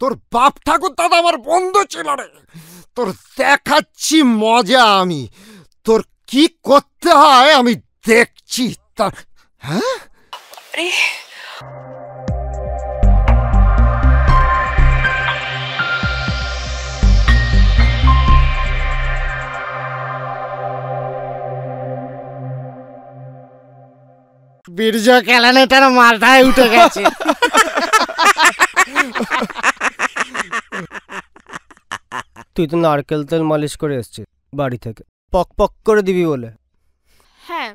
তোর বাপ ঠাকুর দাদা আমার বন্ধু ছিল রে। তোর দেখাচ্ছি মজা আমি, তোর কি করতে হয় আমি দেখছি। তার হ্যাঁ বীর্য কেলানেটার মাথায় উঠে গেছে। তুই তো নারকেল তেল মালিশ করে এসছিস বাড়ি থেকে, পক পক করে দিবি বলে। হ্যাঁ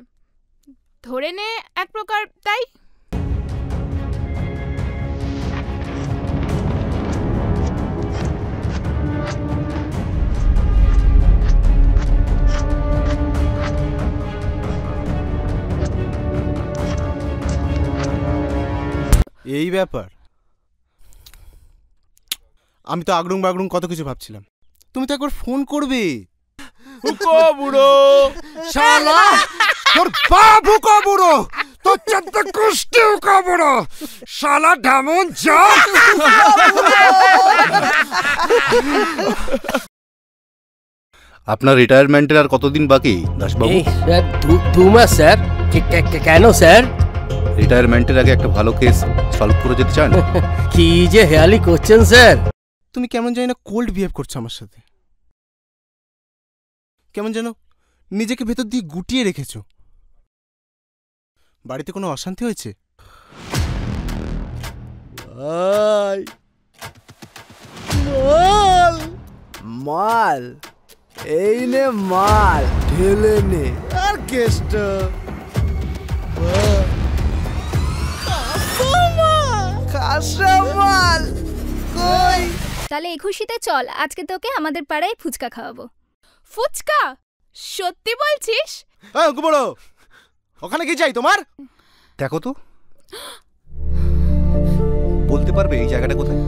ধরে নে এক প্রকার তাই। এই ব্যাপার, আমি তো আগড়ুং বাগড়ুং কত কিছু ভাবছিলাম, তুমি তো একবার ফোন করবে। বুড়ো শালা তোর বাবু কা বুড়ো, তোর চোদ্দ কুষ্টি কা বুড়ো, শালা ঢামন যা। আপনার রিটায়ারমেন্টের আর কতদিন বাকি দাসবাবু? স্যার 2 মাস স্যার। কেন স্যার? রিটায়ারমেন্টের আগে একটা ভালো কেস সলভ করে যেতে চান? কি যে হেয়ালি করছেন স্যার। তুমি কেমন জানি না কোল্ড বিহেভ করছো আমার সাথে, কেমন যেন নিজেকে ভেতর দিয়ে গুটিয়ে রেখেছো। বাড়িতে কোনো অশান্তি হয়েছে? মাল মাল এই নে মাল ঢেলে নে আর কেষ্ট মাল কই। তাহলে এই খুশিতে চল, আজকে তোকে আমাদের পাড়ায় ফুচকা খাওয়াবো। ফুচকা? সত্যি বলছিস? বড় ওখানে কি চাই তোমার? দেখো তো, বলতে পারবে এই জায়গাটা কোথায়?